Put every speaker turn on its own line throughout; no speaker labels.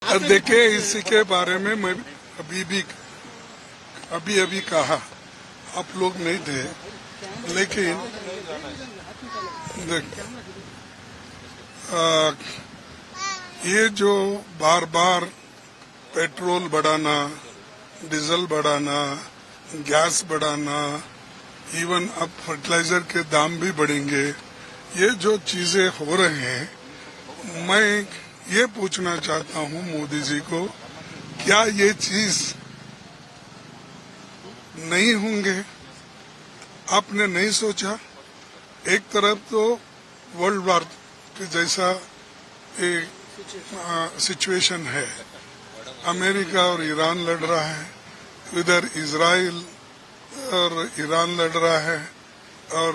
अब देखिए, इसी के बारे में मैं अभी कहा, आप लोग नहीं थे, लेकिन ये जो बार बार पेट्रोल बढ़ाना, डीजल बढ़ाना, गैस बढ़ाना, इवन अब फर्टिलाइजर के दाम भी बढ़ेंगे, ये जो चीजें हो रहे हैं, मैं ये पूछना चाहता हूँ मोदी जी को, क्या ये चीज नहीं होंगे? आपने नहीं सोचा? एक तरफ तो वर्ल्ड वार के जैसा एक सिचुएशन है, अमेरिका और ईरान लड़ रहा है, इधर इजराइल और ईरान लड़ रहा है, और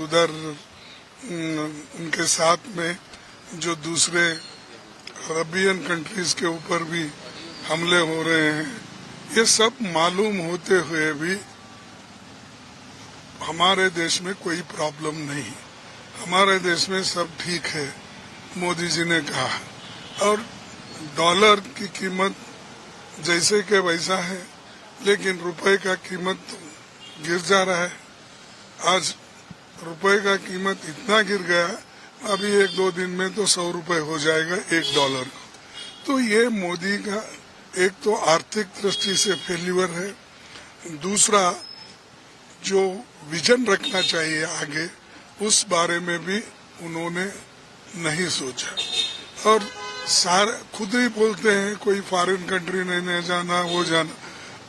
उधर उनके साथ में जो दूसरे अरबियन कंट्रीज के ऊपर भी हमले हो रहे हैं। ये सब मालूम होते हुए भी हमारे देश में कोई प्रॉब्लम नहीं, हमारे देश में सब ठीक है, मोदी जी ने कहा। और डॉलर की कीमत जैसे के वैसा है, लेकिन रुपए का कीमत गिर जा रहा है। आज रुपए का कीमत इतना गिर गया, अभी 1-2 दिन में तो 100 रुपए हो जाएगा $1 को। तो ये मोदी का एक तो आर्थिक दृष्टि से फेल्यूर है, दूसरा जो विजन रखना चाहिए आगे, उस बारे में भी उन्होंने नहीं सोचा। और सारे खुद ही बोलते हैं कोई फॉरेन कंट्री नहीं जाना, वो जाना,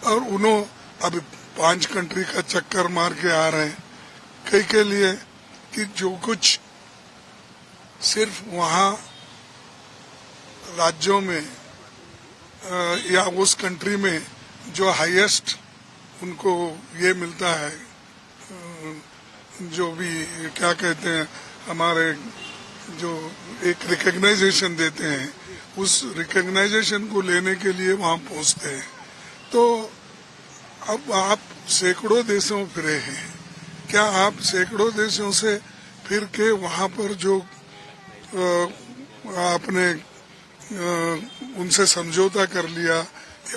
और उन्होंने अभी 5 कंट्री का चक्कर मार के आ रहे हैं। कई के लिए कि जो कुछ सिर्फ वहाँ राज्यों में या उस कंट्री में जो हाईएस्ट उनको ये मिलता है, जो भी क्या कहते हैं, हमारे जो एक रिकग्नाइजेशन देते हैं, उस रिकग्नाइजेशन को लेने के लिए वहाँ पहुँचते हैं। तो अब आप सैकड़ों देशों फिरे हैं, क्या आप सैकड़ों देशों से फिर के वहाँ पर जो आपने उनसे समझौता कर लिया,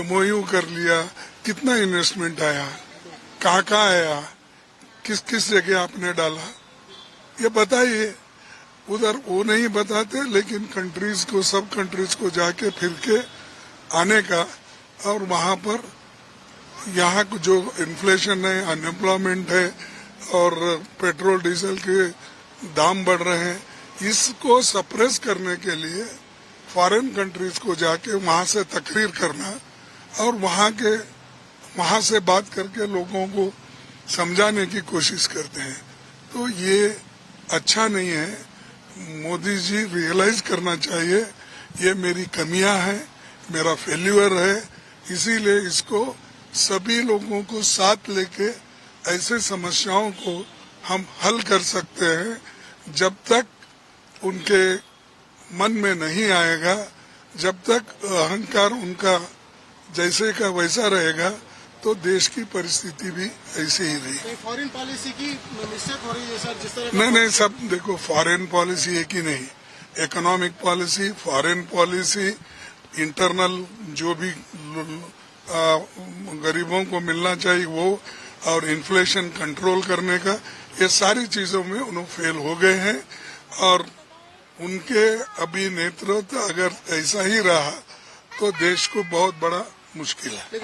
MOU कर लिया, कितना इन्वेस्टमेंट आया, कहाँ आया, किस किस जगह आपने डाला, ये बताइए। उधर वो नहीं बताते, लेकिन कंट्रीज को, सब कंट्रीज को जाके फिर के आने का, और वहाँ पर यहाँ जो इन्फ्लेशन है, अनएम्प्लॉयमेंट है, और पेट्रोल डीजल के दाम बढ़ रहे हैं, इसको सप्रेस करने के लिए फॉरेन कंट्रीज को जाके वहाँ से तकरीर करना, और वहाँ से बात करके लोगों को समझाने की कोशिश करते हैं। तो ये अच्छा नहीं है। मोदी जी रियलाइज करना चाहिए, ये मेरी कमियां हैं, मेरा फेल्यूर है, इसीलिए इसको सभी लोगों को साथ लेके ऐसे समस्याओं को हम हल कर सकते हैं। जब तक उनके मन में नहीं आएगा, जब तक अहंकार उनका जैसे का वैसा रहेगा, तो देश की परिस्थिति भी ऐसे ही रहेगी।
फॉरेन पॉलिसी की मिस्टेक हो रही है सर, जिस तरह
नहीं, सब देखो, फॉरेन पॉलिसी एक ही नहीं, economic policy, foreign policy, internal जो भी गरीबों को मिलना चाहिए वो, और इन्फ्लेशन कंट्रोल करने का, ये सारी चीजों में उन्होंने फेल हो गए हैं। और उनके अभी नेतृत्व अगर ऐसा ही रहा तो देश को बहुत बड़ा मुश्किल है।